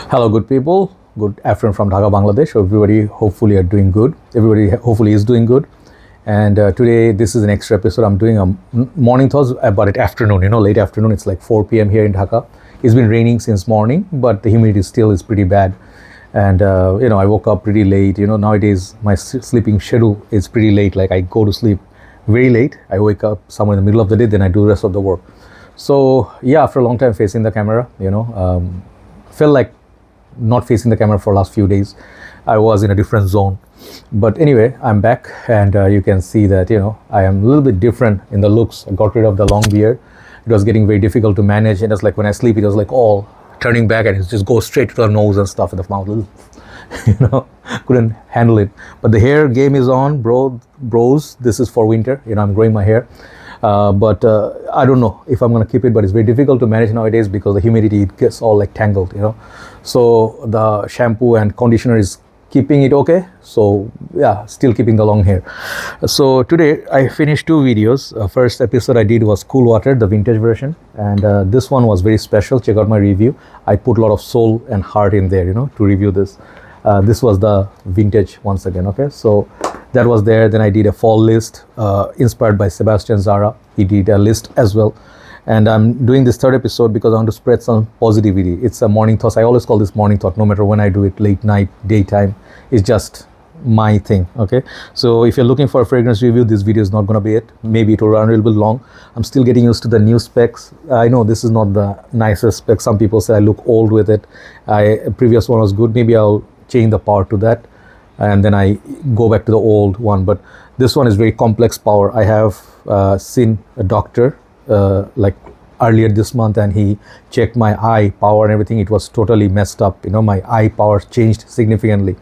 Hello, good people. Good afternoon from Dhaka, Bangladesh. Everybody hopefully are doing good. Everybody hopefully is doing good. And today, this is an extra episode. I'm doing a morning thoughts about it afternoon, late afternoon. It's like 4 p.m. here in Dhaka. It's been raining since morning, but the humidity still is pretty bad. And, I woke up pretty late. Nowadays, my sleeping schedule is pretty late. Like I go to sleep very late. I wake up somewhere in the middle of the day, then I do the rest of the work. So, yeah, after a long time facing the camera, felt like not facing the camera for last few days. I was in a different zone, but anyway, I'm back, and you can see that I am a little bit different in the looks. I got rid of the long beard. It was getting very difficult to manage, and it's like when I sleep, it was like all turning back, and it just goes straight to the nose and stuff in the mouth. Couldn't handle it. But the hair game is on, bros. This is for winter. I'm growing my hair. But I don't know if I'm going to keep it, but it's very difficult to manage nowadays because the humidity, it gets all like tangled, So the shampoo and conditioner is keeping it okay. So yeah, still keeping the long hair. So today I finished two videos. First episode I did was Cool Water, the vintage version. And this one was very special. Check out my review. I put a lot of soul and heart in there, to review this. This was the vintage once again, okay? So that was there. Then I did a fall list inspired by Sebastian Zara. He did a list as well. And I'm doing this third episode because I want to spread some positivity. It's a morning thought. I always call this morning thought, no matter when I do it, late night, daytime. It's just my thing, okay? So if you're looking for a fragrance review, this video is not going to be it. Maybe it will run a little bit long. I'm still getting used to the new specs. I know this is not the nicest spec. Some people say I look old with it. Previous one was good. Maybe I'll change the power to that, and then I go back to the old one. But this one is very complex power. I have seen a doctor like earlier this month, and he checked my eye power and everything. It was totally messed up. My eye power changed significantly.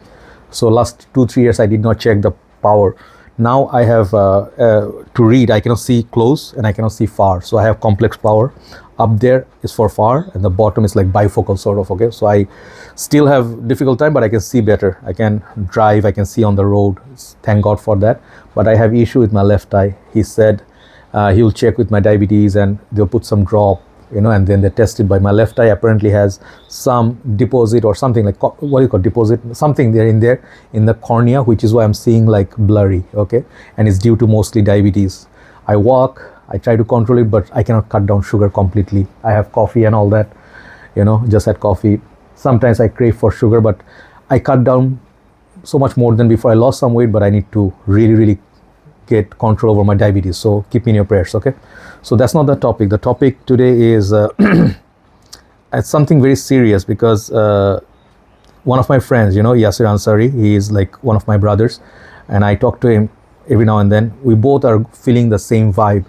So last 2-3 years I did not check the power. Now I have to read. I cannot see close and I cannot see far. So I have complex power. Up there is for far, and the bottom is like bifocal sort of, okay? So I still have difficult time, but I can see better. I can drive, I can see on the road. Thank God for that. But I have issue with my left eye. He said he'll check with my diabetes and they'll put some drop, and then they tested by my left eye. Apparently has some deposit or something like, what do you call deposit? Something there in the cornea, which is why I'm seeing like blurry, okay? And it's due to mostly diabetes. I walk, I try to control it, but I cannot cut down sugar completely. I have coffee and all that, just had coffee. Sometimes I crave for sugar, but I cut down so much more than before. I lost some weight, but I need to really, really get control over my diabetes. So keep me in your prayers, okay? So that's not the topic. The topic today is it's something very serious because one of my friends, Yasir Ansari, he is like one of my brothers, and I talk to him every now and then. We both are feeling the same vibe.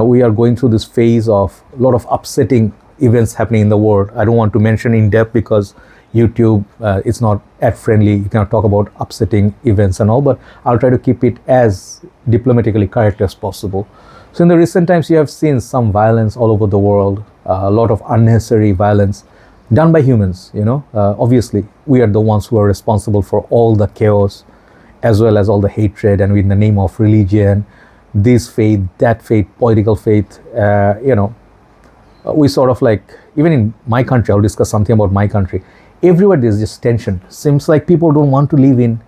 We are going through this phase of a lot of upsetting events happening in the world. I don't want to mention in depth because YouTube, it's not ad friendly. You cannot talk about upsetting events and all, but I'll try to keep it as diplomatically correct as possible. So in the recent times, you have seen some violence all over the world, a lot of unnecessary violence done by humans, Obviously, we are the ones who are responsible for all the chaos as well as all the hatred, and in the name of religion, this faith, that faith, political faith, we sort of like, even in my country, I'll discuss something about my country. Everywhere there's just tension. Seems like people don't want to live in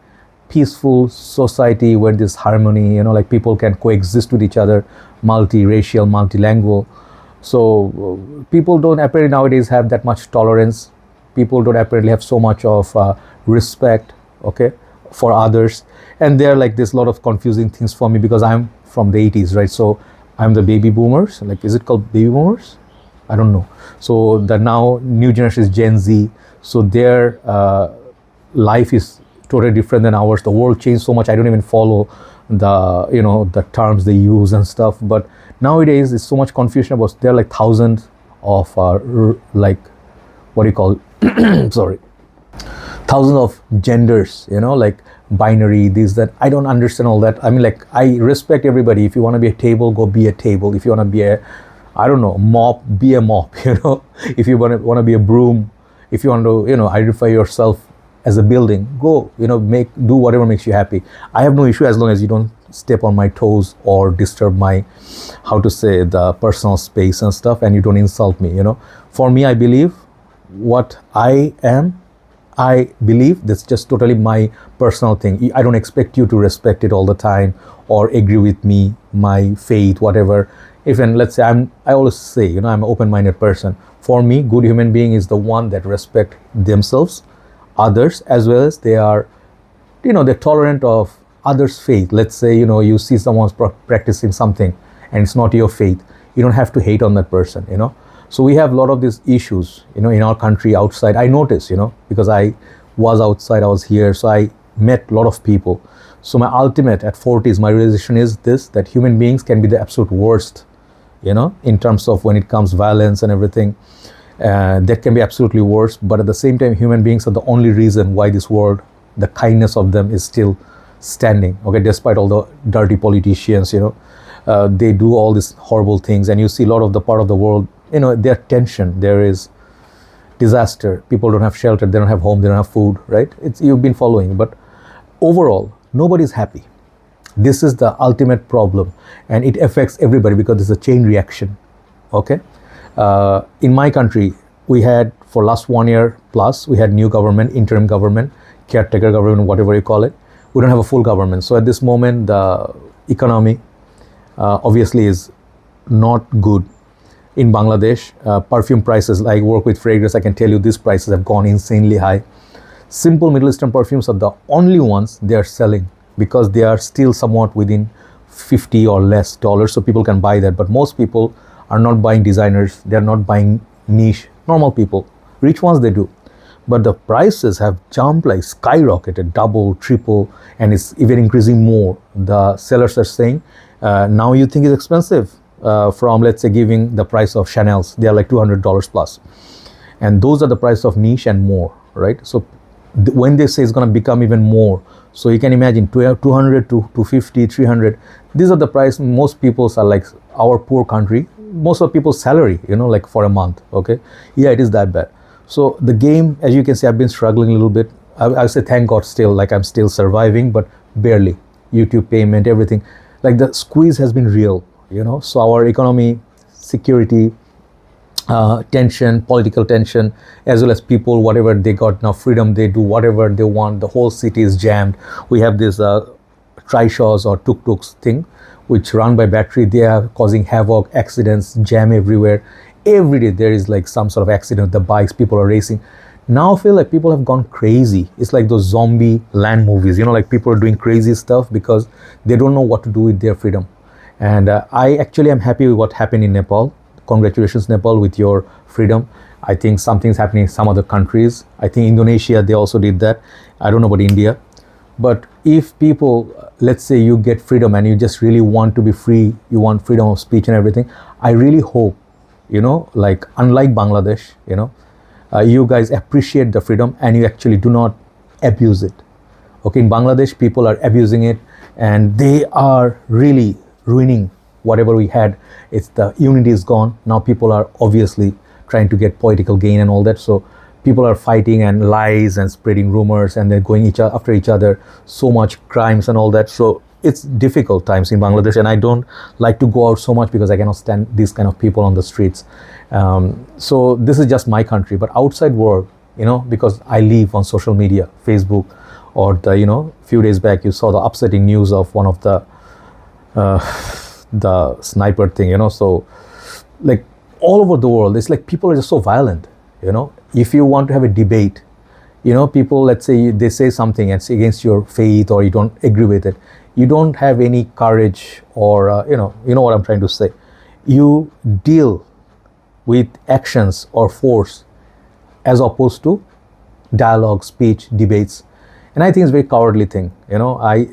peaceful society where there's harmony, like people can coexist with each other, multi-racial, multilingual. So people don't apparently nowadays have that much tolerance. People don't apparently have so much of respect, okay, for others. And there are like there's a lot of confusing things for me because I'm from the 80s, right? So I'm the baby boomers. Like, is it called baby boomers? I don't know. So the now new generation is Gen Z. So their life is totally different than ours. The world changed so much. I don't even follow the terms they use and stuff. But nowadays, it's so much confusion about. There are like thousands of like, what do you call? Sorry, thousands of genders. Like binary, this, that. I don't understand all that. I mean, like, I respect everybody. If you want to be a table, go be a table. If you want to be a, I don't know, mop, be a mop. If you want to be a broom. If you want to, identify yourself as a building, go, do whatever makes you happy. I have no issue as long as you don't step on my toes or disturb my, the personal space and stuff, and you don't insult me, For me, I believe what I am, I believe that's just totally my personal thing. I don't expect you to respect it all the time or agree with me, my faith, whatever. Even let's say I always say, I'm an open-minded person. For me, good human being is the one that respect themselves, others, as well as they are, they're tolerant of others' faith. Let's say, you see someone's practicing something and it's not your faith. You don't have to hate on that person. So we have a lot of these issues, in our country, outside. I notice, because I was outside, I was here, so I met a lot of people. So my ultimate at 40s, my realization is this, that human beings can be the absolute worst, in terms of when it comes violence and everything. That can be absolutely worse, but at the same time, human beings are the only reason why this world, the kindness of them is still standing, okay, despite all the dirty politicians, they do all these horrible things, and you see a lot of the part of the world, there's tension, there is disaster, people don't have shelter, they don't have home, they don't have food, right? You've been following, but overall, nobody's happy. This is the ultimate problem, and it affects everybody because it's a chain reaction, okay? In my country, we had, for last 1 year plus, we had new government, interim government, caretaker government, whatever you call it. We don't have a full government. So at this moment, the economy obviously is not good. In Bangladesh, perfume prices, I work with fragrance, I can tell you these prices have gone insanely high. Simple Middle Eastern perfumes are the only ones they are selling because they are still somewhat within $50 or less dollars, so people can buy that. But most people are not buying designers, they are not buying niche, normal people. Rich ones, they do. But the prices have jumped like skyrocketed, double, triple, and it's even increasing more. The sellers are saying, now you think it's expensive, from, let's say, giving the price of Chanel's, they are like $200 plus. And those are the price of niche and more, right? So when they say it's going to become even more, so you can imagine 200 to 250, 300, these are the price. Most people are like our poor country, most of people's salary, like for a month, okay? Yeah, it is that bad. So the game, as you can see, I've been struggling a little bit. I say thank God still, like I'm still surviving, but barely. YouTube payment, everything. Like the squeeze has been real, So our economy, security, tension, political tension, as well as people, whatever they got now, freedom, they do whatever they want. The whole city is jammed. We have this trishaws or tuk-tuks thing, which run by battery. They are causing havoc, accidents, jam everywhere. Every day there is like some sort of accident, the bikes, people are racing. Now I feel like people have gone crazy. It's like those zombie land movies, like people are doing crazy stuff because they don't know what to do with their freedom. And I actually am happy with what happened in Nepal. Congratulations, Nepal, with your freedom. I think something's happening in some other countries. I think Indonesia, they also did that. I don't know about India. But if people, let's say you get freedom and you just really want to be free, you want freedom of speech and everything, I really hope, like unlike Bangladesh, you guys appreciate the freedom and you actually do not abuse it. Okay, in Bangladesh, people are abusing it and they are really ruining whatever we had. It's the unity is gone. Now people are obviously trying to get political gain and all that. So people are fighting and lies and spreading rumors and they're going after each other. So much crimes and all that. So it's difficult times in Bangladesh, and I don't like to go out so much because I cannot stand these kind of people on the streets. So this is just my country, but outside world, because I live on social media, Facebook, or the, few days back you saw the upsetting news of one of the sniper thing, so like all over the world, it's like people are just so violent, if you want to have a debate, people, let's say they say something and it's against your faith or you don't agree with it, you don't have any courage or, you know what I'm trying to say. You deal with actions or force as opposed to dialogue, speech, debates. And I think it's a very cowardly thing. I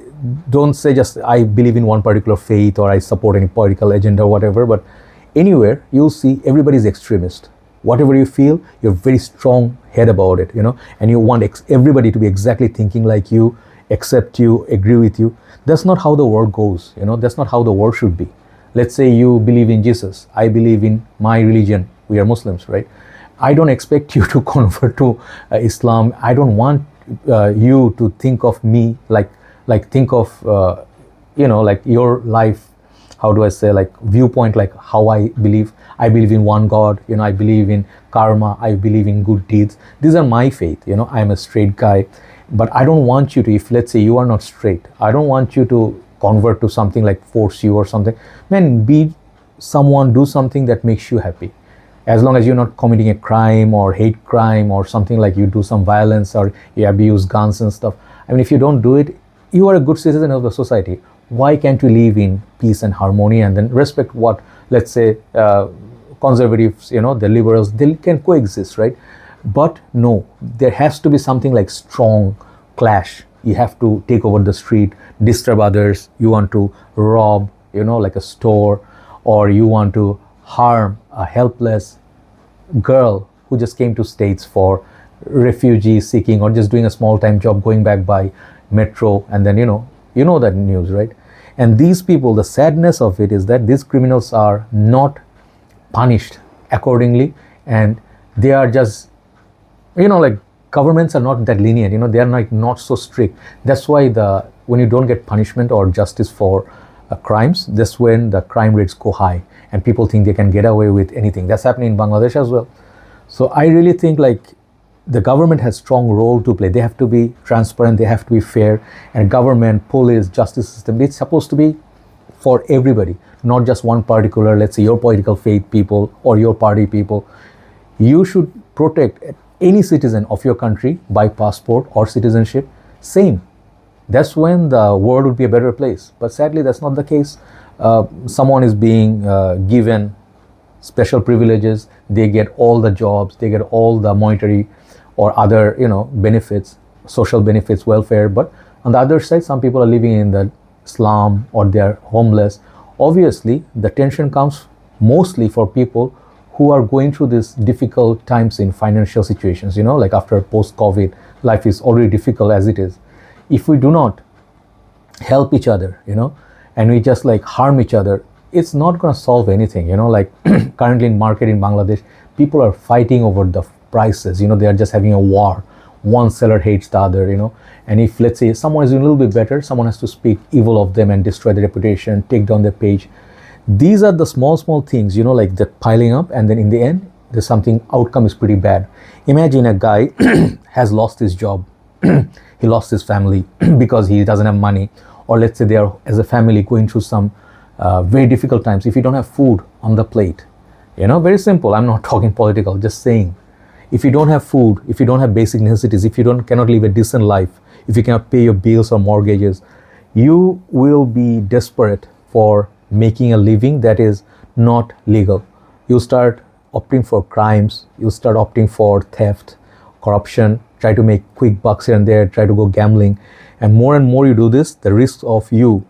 don't say just I believe in one particular faith or I support any political agenda or whatever, but anywhere you'll see everybody's extremist. Whatever you feel, you're very strong head about it, and you want everybody to be exactly thinking like you, accept you, agree with you. That's not how the world goes, that's not how the world should be. Let's say you believe in Jesus, I believe in my religion, we are Muslims, right? I don't expect you to convert to Islam. I don't want you to think of me like think of like your life how do I say, like viewpoint, like how I believe in one God, I believe in karma, I believe in good deeds. These are my faith. I'm a straight guy, but I don't want you to, if let's say you are not straight, I don't want you to convert to something like force you or something. Man, be someone, do something that makes you happy. As long as you're not committing a crime or hate crime or something, like you do some violence or you abuse guns and stuff. I mean, if you don't do it, you are a good citizen of the society. Why can't you live in peace and harmony and then respect what, let's say, conservatives, the liberals, they can coexist, right? But no, there has to be something like strong clash. You have to take over the street, disturb others, you want to rob, like a store, or you want to harm a helpless girl who just came to States for refugee seeking or just doing a small time job going back by metro, and then that news, right? And these people, the sadness of it is that these criminals are not punished accordingly, and they are just, like, governments are not that lenient, they are not so strict. That's why when you don't get punishment or justice for crimes, that's when the crime rates go high and people think they can get away with anything. That's happening in Bangladesh as well. So I really think, like, the government has strong role to play. They have to be transparent, they have to be fair, and government, police, justice system, it's supposed to be for everybody, not just one particular, let's say, your political faith people or your party people. You should protect any citizen of your country by passport or citizenship. Same. That's when the world would be a better place. But sadly, that's not the case. Someone is being given special privileges. They get all the jobs, they get all the monetary or other, benefits, social benefits, welfare. But on the other side, some people are living in the slum or they're homeless. Obviously, the tension comes mostly for people who are going through these difficult times in financial situations, like after post-COVID, life is already difficult as it is. If we do not help each other, and we just like harm each other, it's not going to solve anything. Like currently in market in Bangladesh, people are fighting over the prices. They are just having a war. One seller hates the other, and if, let's say, someone is doing a little bit better, someone has to speak evil of them and destroy their reputation, take down their page. These are the small things, like that piling up, and then in the end, there's something, outcome is pretty bad. Imagine a guy has lost his job, he lost his family because he doesn't have money, or let's say they are, as a family, going through some very difficult times. If you don't have food on the plate, very simple, I'm not talking political, just saying, if you don't have food, if you don't have basic necessities, if you cannot live a decent life, if you cannot pay your bills or mortgages, you will be desperate for making a living that is not legal. You start opting for crimes, you start opting for theft, corruption, try to make quick bucks here and there, try to go gambling. And more you do this, the risk of you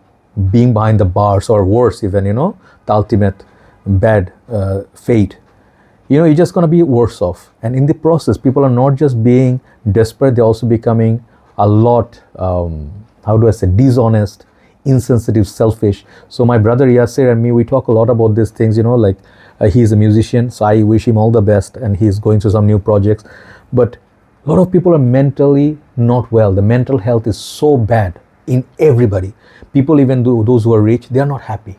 being behind the bars, or worse even, the ultimate bad fate, you're just going to be worse off. And in the process, people are not just being desperate, they're also becoming a lot, dishonest, insensitive, selfish. So my brother Yasser and me, we talk a lot about these things, he's a musician, so I wish him all the best, and he's going through some new projects. But a lot of people are mentally not well. The mental health is so bad in everybody. People, even those who are rich, they are not happy.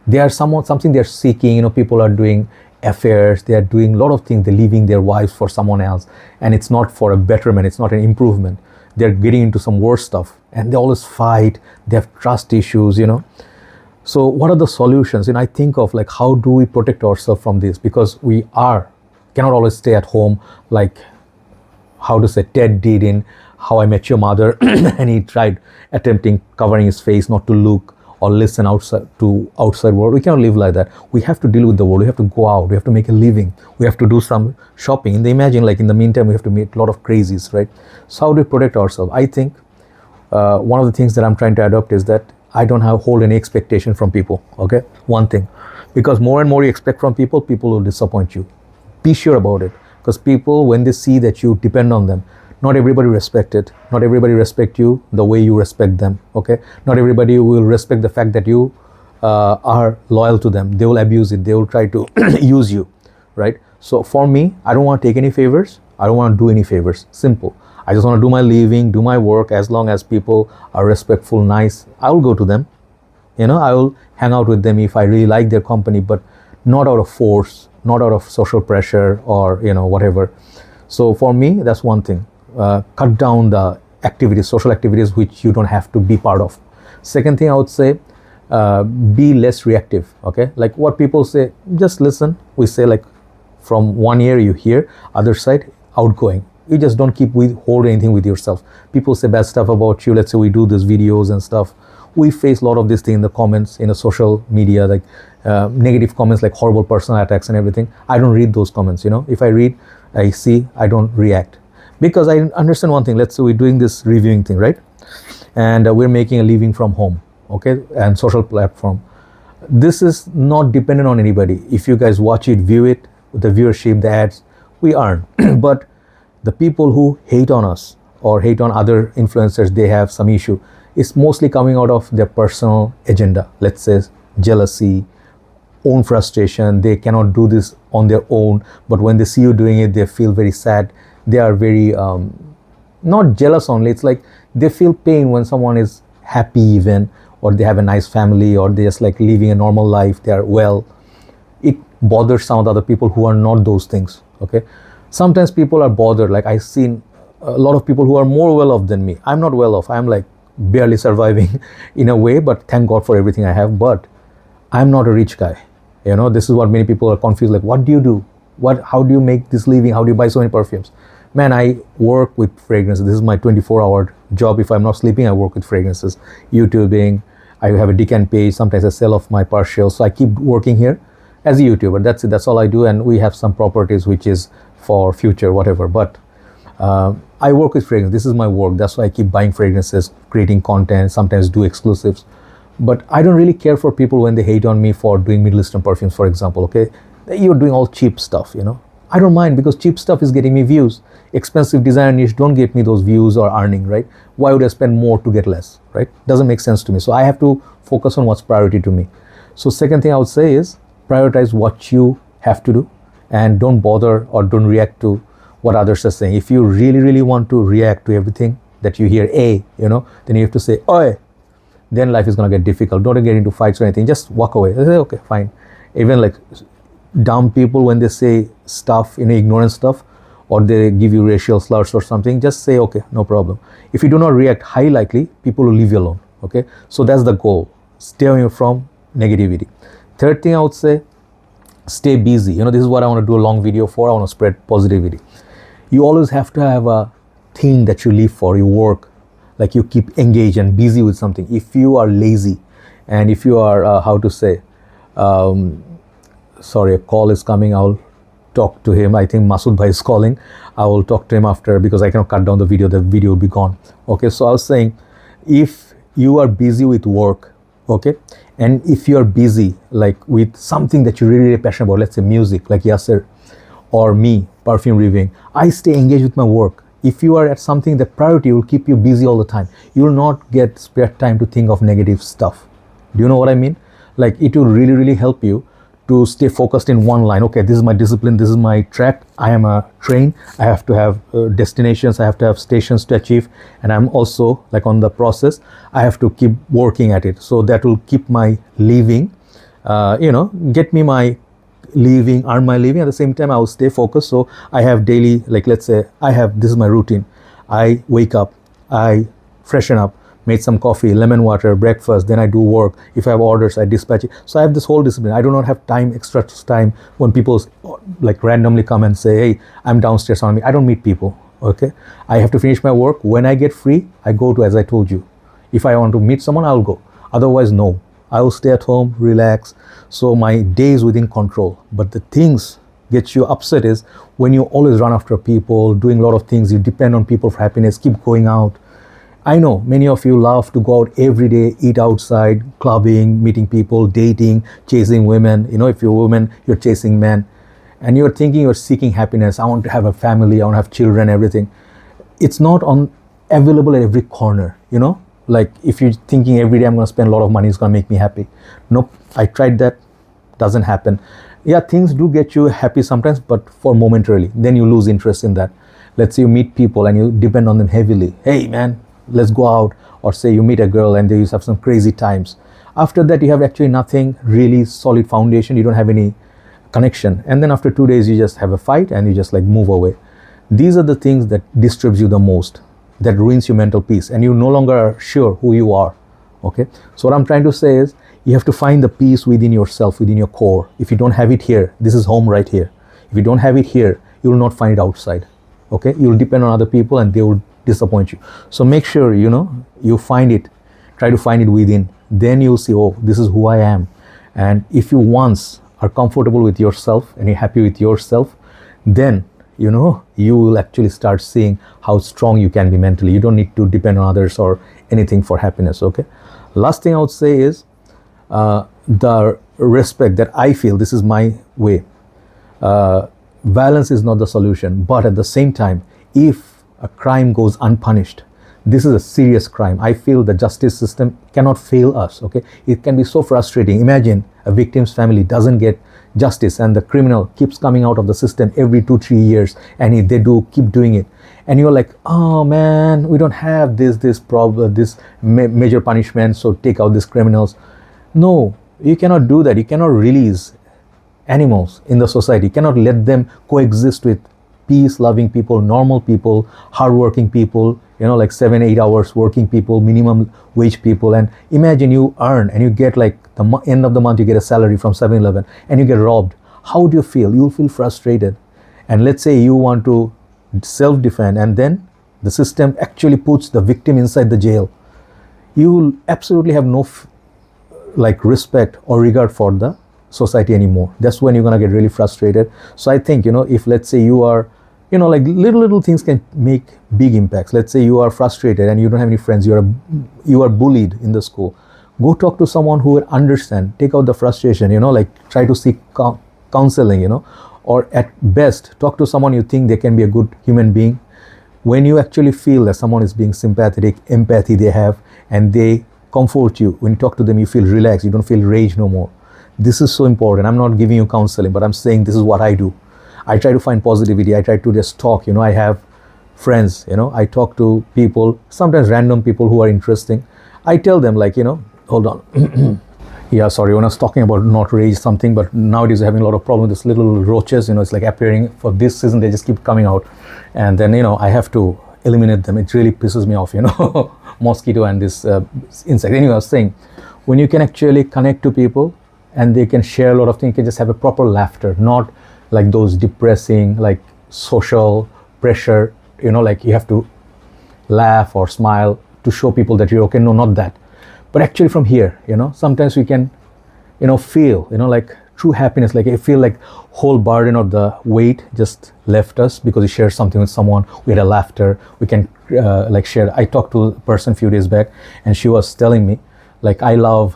They are something they're seeking. People are doing affairs, they are doing a lot of things, they're leaving their wives for someone else, and it's not for a betterment, it's not an improvement. They're getting into some worse stuff, and they always fight, they have trust issues. So what are the solutions? I think of, like, how do we protect ourselves from this? Because we cannot always stay at home, like Ted did in How I Met Your Mother and he tried attempting covering his face not to look or listen outside world. We cannot live like that. We have to deal with the world. We have to go out. We have to make a living. We have to do some shopping. And imagine, like, in the meantime, we have to meet a lot of crazies, right? So how do we protect ourselves? I think one of the things that I'm trying to adopt is that I don't hold any expectation from people, okay? One thing. Because more and more you expect from people, people will disappoint you. Be sure about it. Because people, when they see that you depend on them, not everybody respect it. Not everybody respect you the way you respect them, okay? Not everybody will respect the fact that you are loyal to them. They will abuse it. They will try to use you, right? So for me, I don't want to take any favors. I don't want to do any favors. Simple. I just want to do my living, do my work. As long as people are respectful, nice, I will go to them. I will hang out with them if I really like their company, but not out of force, not out of social pressure or whatever. So for me, that's one thing. Cut down the activities, social activities which you don't have to be part of. Second thing I would say, be less reactive. Okay, like what people say, just listen. We say like from one ear you hear, other side outgoing. You just don't keep hold anything with yourself. People say bad stuff about you. Let's say we do these videos and stuff. We face a lot of this thing in the comments, in the social media, like negative comments, like horrible personal attacks and everything. I don't read those comments. If I read, I see, I don't react, because I understand one thing. Let's say we're doing this reviewing thing, right? And we're making a living from home, okay, and social platform. This is not dependent on anybody. If you guys watch it, view it, the viewership, the ads, we earn. But the people who hate on us or hate on other influencers, they have some issue. It's mostly coming out of their personal agenda. Let's say jealousy, own frustration. They cannot do this on their own, but when they see you doing it, they feel very sad. They are very not jealous only. It's like they feel pain when someone is happy even, or they have a nice family, or they just like living a normal life, they are well. It bothers some of the other people who are not those things. Okay, sometimes people are bothered. Like I've seen a lot of people who are more well off than me. I'm not well off. I'm like barely surviving in a way, but thank God for everything I have. But I'm not a rich guy. This is what many people are confused. Like, what do you do? How do you make this living? How do you buy so many perfumes? Man, I work with fragrances. This is my 24-hour job. If I'm not sleeping, I work with fragrances. YouTubing. I have a Decant page. Sometimes I sell off my partials. So I keep working here as a YouTuber. That's it. That's all I do. And we have some properties which is for future, whatever. But I work with fragrances. This is my work. That's why I keep buying fragrances, creating content, sometimes do exclusives. But I don't really care for people when they hate on me for doing Middle Eastern perfumes, for example. Okay, you're doing all cheap stuff. I don't mind, because cheap stuff is getting me views. Expensive designer niche don't get me those views or earning, right? Why would I spend more to get less, right? Doesn't make sense to me. So I have to focus on what's priority to me. So second thing I would say is prioritize what you have to do, and don't bother or don't react to what others are saying. If you really, really want to react to everything that you hear, then you have to say, oi, then life is going to get difficult. Don't get into fights or anything. Just walk away. They say, okay, fine. Even like dumb people, when they say stuff, ignorant stuff, or they give you racial slurs or something, just say, okay, no problem. If you do not react, highly likely people will leave you alone. Okay, so that's the goal. Stay away from negativity. Third thing I would say, stay busy. This is what I want to do a long video for. I want to spread positivity. You always have to have a thing that you live for, you work, like you keep engaged and busy with something. If you are lazy, and if you are, sorry, a call is coming. I'll talk to him. I think Masood Bhai is calling. I will talk to him after, because I cannot cut down the video will be gone. Okay, so I was saying, if you are busy with work, okay, and if you are busy like with something that you're really, really passionate about, let's say music, like Yasser or me, perfume reviewing, I stay engaged with my work. If you are at something, the priority will keep you busy all the time. You will not get spare time to think of negative stuff. Do you know what I mean? Like, it will really, really help you to stay focused in one line. Okay, this is my discipline, this is my track. I am a train. I have to have destinations, I have to have stations to achieve, and I'm also like on the process. I have to keep working at it. So that will keep my living, get me my living, earn my living. At the same time, I will stay focused. So I have daily, like let's say this is my routine. I wake up, I freshen up, made some coffee, lemon water, breakfast, then I do work. If I have orders, I dispatch it. So I have this whole discipline. I do not have extra time when people like randomly come and say, hey, I'm downstairs on me. I don't meet people, okay? I have to finish my work. When I get free, I go to, as I told you. If I want to meet someone, I'll go. Otherwise, no. I will stay at home, relax. So my day is within control. But the things get you upset is when you always run after people, doing a lot of things, you depend on people for happiness, keep going out. I know many of you love to go out every day, eat outside, clubbing, meeting people, dating, chasing women. If you're a woman, you're chasing men. And you're thinking you're seeking happiness. I want to have a family, I want to have children, everything. It's not available at every corner, Like if you're thinking every day I'm going to spend a lot of money, it's going to make me happy. Nope, I tried that, doesn't happen. Yeah, things do get you happy sometimes, but for momentarily. Then you lose interest in that. Let's say you meet people and you depend on them heavily. Hey man, let's go out. Or say you meet a girl and they have some crazy times. After that, you have actually nothing really solid foundation. You don't have any connection. And then after 2 days, you just have a fight and you just like move away. These are the things that disturbs you the most, that ruins your mental peace, and you no longer are sure who you are. Okay, so what I'm trying to say is you have to find the peace within yourself, within your core. If you don't have it here, this is home right here. If you don't have it here, you will not find it outside. Okay, you will depend on other people and they will disappoint you. So make sure, you know, you find it, try to find it within. Then you'll see, oh, this is who I am. And if you once are comfortable with yourself and you're happy with yourself, then you know you will actually start seeing how strong you can be mentally. You don't need to depend on others or anything for happiness. Okay, last thing I would say is the respect that I feel, this is my way. Violence is not the solution, but at the same time, if a crime goes unpunished, this is a serious crime. I feel the justice system cannot fail us. Okay, it can be so frustrating. Imagine a victim's family doesn't get justice and the criminal keeps coming out of the system every 2-3 years, and they do keep doing it, and you're like, oh man, we don't have this problem, this major punishment, so take out these criminals. No, you cannot do that. You cannot release animals in the society. You cannot let them coexist with peace-loving people, normal people, hardworking people, you know, like 7-8 hours working people, minimum wage people. And imagine you earn and you get like the end of the month, you get a salary from 7-Eleven and you get robbed. How do you feel? You'll feel frustrated. And let's say you want to self-defend, and then the system actually puts the victim inside the jail. You will absolutely have no like respect or regard for the society anymore. That's when you're gonna get really frustrated. So I think, you know, if let's say you are, you know, like little things can make big impacts. Let's say you are frustrated and you don't have any friends, you are bullied in the school. Go talk to someone who will understand, take out the frustration, you know, like try to seek counseling, you know, or at best talk to someone you think they can be a good human being. When you actually feel that someone is being sympathetic, empathy they have, and they comfort you, when you talk to them you feel relaxed, you don't feel rage no more. This is so important. I'm not giving you counseling, but I'm saying this is what I do. I try to find positivity. I try to just talk, you know, I have friends, you know, I talk to people, sometimes random people who are interesting. I tell them like, you know, hold on. Yeah, sorry, when I was talking about not rage something, but nowadays I'm having a lot of problem with this little roaches, you know, it's like appearing for this season, they just keep coming out. And then, you know, I have to eliminate them. It really pisses me off, you know, mosquito and this insect. Anyway, I was saying, when you can actually connect to people and they can share a lot of things, you can just have a proper laughter, not like those depressing, like social pressure, you know, like you have to laugh or smile to show people that you're okay. No, not that. But actually from here, you know, sometimes we can, you know, feel, you know, like true happiness, like I feel like whole burden of the weight just left us because we shared something with someone, we had a laughter, we can like share. I talked to a person a few days back and she was telling me like, I love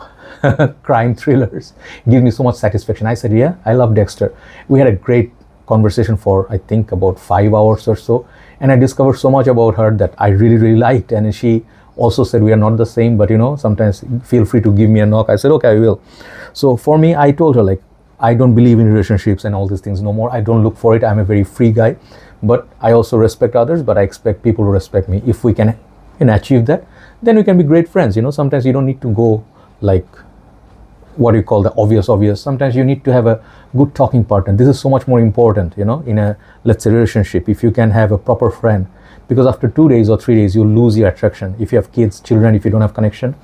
crime thrillers, give me so much satisfaction. I said, yeah, I love Dexter. We had a great conversation for I think about 5 hours or so, and I discovered so much about her that I really liked. And she also said, we are not the same, but you know, sometimes feel free to give me a knock. I said, okay, I will. So for me, I told her like, I don't believe in relationships and all these things no more. I don't look for it. I'm a very free guy, but I also respect others, but I expect people to respect me. If we can, you know, achieve that, then we can be great friends. You know, sometimes you don't need to go like what you call the obvious. Sometimes you need to have a good talking partner. This is so much more important, you know, in a, let's say, relationship. If you can have a proper friend, because after 2 days or 3 days, you'll lose your attraction. If you have kids, children, if you don't have connection,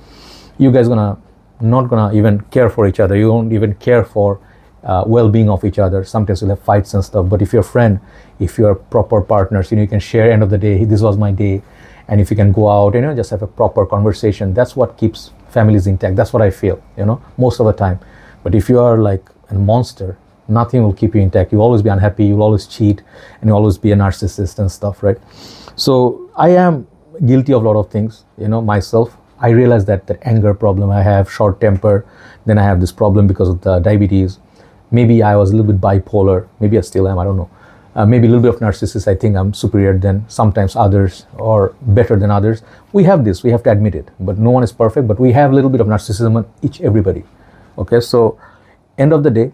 you guys not gonna even care for each other. You won't even care for well-being of each other. Sometimes you'll have fights and stuff. But if you're a friend, if you're proper partners, you know, you can share end of the day, this was my day. And if you can go out, you know, just have a proper conversation, that's what keeps families intact. That's what I feel, you know, most of the time. But if you are like a monster, nothing will keep you intact. You'll always be unhappy, you'll always cheat, and you'll always be a narcissist and stuff, right? So I am guilty of a lot of things, you know, myself. I realize that the anger problem I have, short temper, then I have this problem because of the diabetes. Maybe I was a little bit bipolar, maybe I still am, I don't know. Maybe a little bit of narcissist. I think I'm superior than sometimes others or better than others. We have this, we have to admit it, but no one is perfect, but we have a little bit of narcissism in everybody. Okay, so end of the day,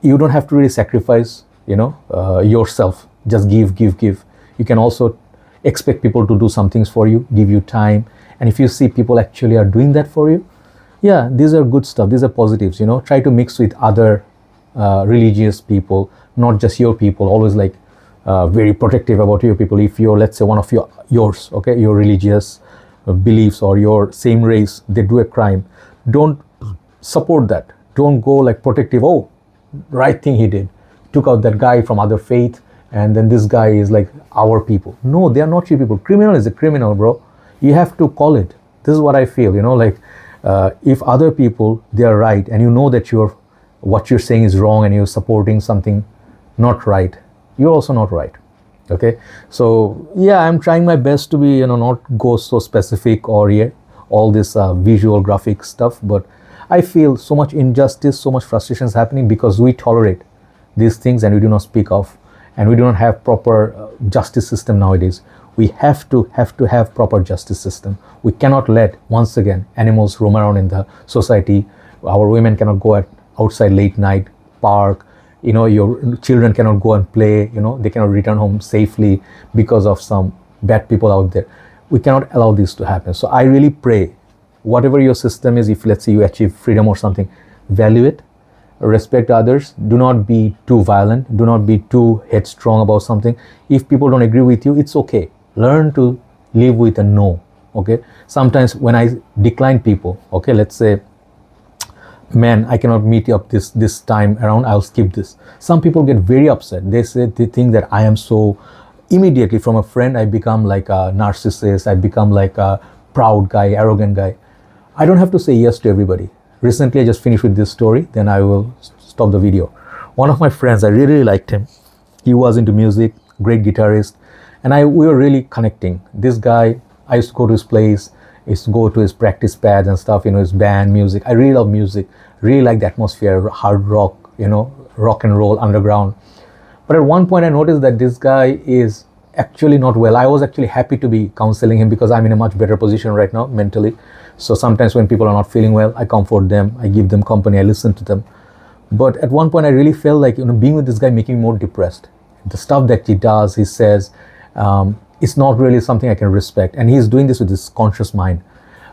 you don't have to really sacrifice, you know, yourself. Just give. You can also expect people to do some things for you, give you time. And if you see people actually are doing that for you, Yeah, these are good stuff, these are positives, you know. Try to mix with other religious people, not just your people. Always like very protective about your people. If you're, let's say, one of yours, okay, your religious beliefs or your same race, they do a crime, don't support that. Don't go like protective. Oh, right thing he did, took out that guy from other faith, and then this guy is like our people. No, they are not your people. Criminal is a criminal, bro. You have to call it. This is what I feel, you know, like if other people, they are right, and you know that what you're saying is wrong, and you're supporting something not right, you're also not right. Okay, so yeah, I'm trying my best to be, you know, not go so specific or yeah, all this visual graphic stuff, but I feel so much injustice, so much frustration is happening because we tolerate these things and we do not speak of, and we do not have proper justice system nowadays. We have to have proper justice system. We cannot let, once again, animals roam around in the society. Our women cannot go outside late night, park, you know, your children cannot go and play, you know, they cannot return home safely because of some bad people out there. We cannot allow this to happen. So I really pray, whatever your system is, if let's say you achieve freedom or something, value it, respect others, do not be too violent, do not be too headstrong about something. If people don't agree with you, it's okay. Learn to live with a no. Okay, sometimes when I decline people, okay, let's say, man, I cannot meet you up this time around, I'll skip this. Some people get very upset. They think that I am so, immediately from a friend I become like a narcissist, I become like a proud guy, arrogant guy. I don't have to say yes to everybody. Recently I just finished with this story, then I will stop the video. One of my friends, I really liked him. He was into music, great guitarist, and we were really connecting. This guy, I used to go to his place, I used to go to his practice pads and stuff, you know, his band, music. I really love music, really like the atmosphere, hard rock, you know, rock and roll, underground. But at one point I noticed that this guy is actually not well. I was actually happy to be counseling him because I'm in a much better position right now mentally. So sometimes when people are not feeling well, I comfort them, I give them company, I listen to them. But at one point I really felt like, you know, being with this guy making me more depressed. The stuff that he does, he says, it's not really something I can respect. And he's doing this with his conscious mind.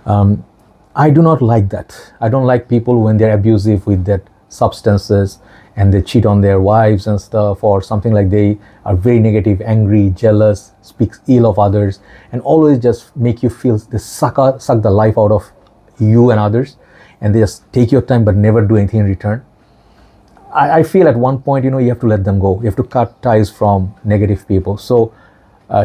I do not like that. I don't like people when they're abusive with that substances and they cheat on their wives and stuff, or something like they are very negative, angry, jealous, speaks ill of others, and always just make you feel they suck the life out of you and others, and they just take your time but never do anything in return. I feel at one point, you know, you have to let them go. You have to cut ties from negative people. So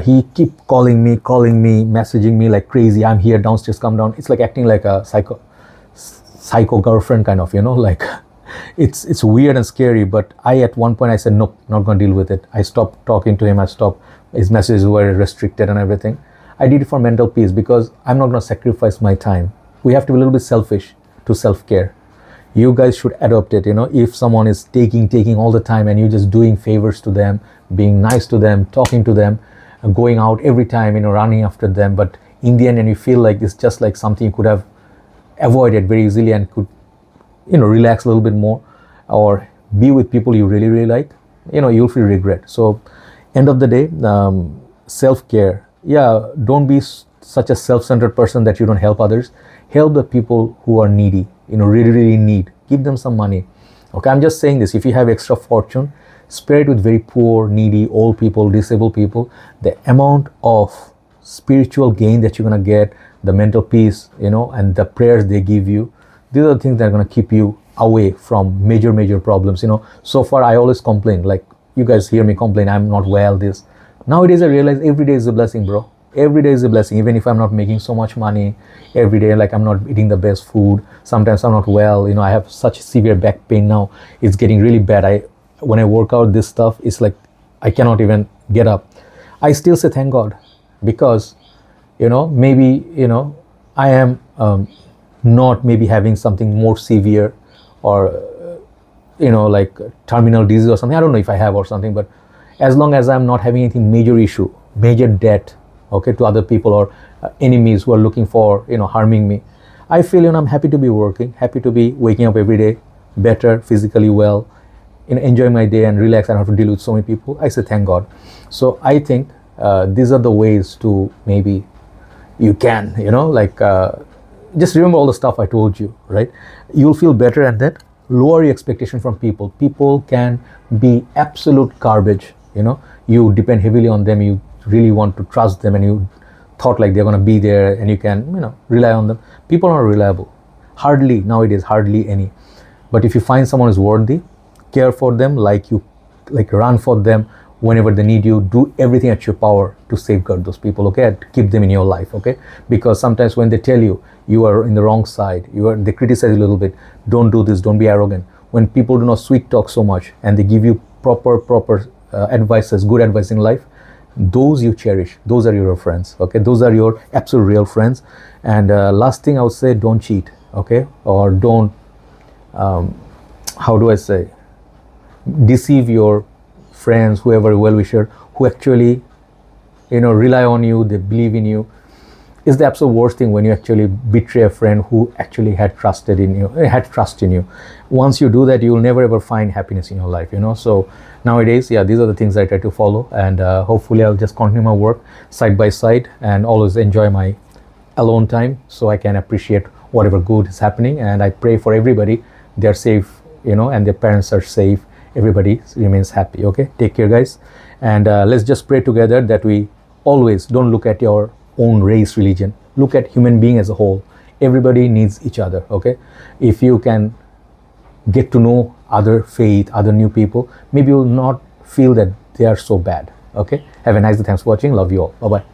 he keep calling me, messaging me like crazy. I'm here downstairs, come down. It's like acting like a psycho girlfriend kind of, you know, like it's weird and scary. But at one point I said, nope, not gonna deal with it. I stopped talking to him. I stopped. His messages were restricted and everything. I did it for mental peace because I'm not gonna sacrifice my time. We have to be a little bit selfish to self-care. You guys should adopt it. You know, if someone is taking all the time and you're just doing favors to them, being nice to them, talking to them, and going out every time, you know, running after them, but in the end, and you feel like it's just like something you could have avoided very easily and could, you know, relax a little bit more or be with people you really, really like, you know, you'll feel regret. So end of the day, self-care. Yeah, don't be such a self-centered person that you don't help others. Help the people who are needy, you know, really, really need. Give them some money. Okay, I'm just saying this. If you have extra fortune, spare it with very poor, needy, old people, disabled people. The amount of spiritual gain that you're going to get, the mental peace, you know, and the prayers they give you, these are the things that are going to keep you away from major problems. You know, so far I always complain, like you guys hear me complain, I'm not well, this. Nowadays I realize every day is a blessing, bro. Every day is a blessing. Even if I'm not making so much money every day, like I'm not eating the best food, sometimes I'm not well, you know, I have such severe back pain now, it's getting really bad. When I work out this stuff, it's like I cannot even get up. I still say thank God, because, you know, maybe, you know, I am not maybe having something more severe or you know, like terminal disease or something. I don't know if I have or something, but as long as I'm not having anything major issue, major debt, okay, to other people or enemies who are looking for, you know, harming me, I feel, you know, I'm happy to be working, happy to be waking up every day better, physically well, you know, enjoy my day and relax. I don't have to deal with so many people. I say thank God. So I think these are the ways to maybe you can, you know, like just remember all the stuff I told you, right? You'll feel better, and then lower your expectation from people. People can be absolute garbage, you know. You depend heavily on them, you really want to trust them, and you thought like they're going to be there and you can, you know, rely on them. People are reliable, hardly nowadays, hardly any. But if you find someone who's worthy, care for them, like run for them whenever they need you, do everything at your power to safeguard those people, okay, and keep them in your life, okay? Because sometimes when they tell you you are in the wrong side, they criticize you a little bit, don't do this, don't be arrogant. When people do not sweet talk so much and they give you proper advices, good advice in life, those you cherish, those are your friends, okay? Those are your absolute real friends. And last thing I would say, don't cheat, okay? Or don't how do I say, deceive your friends, whoever, well-wisher, who actually, you know, rely on you, they believe in you. Is the absolute worst thing when you actually betray a friend who actually had trust in you. Once you do that, you will never ever find happiness in your life, you know. So nowadays, yeah, these are the things I try to follow, and hopefully I'll just continue my work side by side and always enjoy my alone time so I can appreciate whatever good is happening. And I pray for everybody, they're safe, you know, and their parents are safe, everybody remains happy, okay? Take care, guys, and let's just pray together that we always don't look at your own race, religion, look at human being as a whole. Everybody needs each other, okay? If you can get to know other faith, other new people, maybe you'll not feel that they are so bad, okay? Have a nice day. Thanks for watching. Love you all. Bye bye.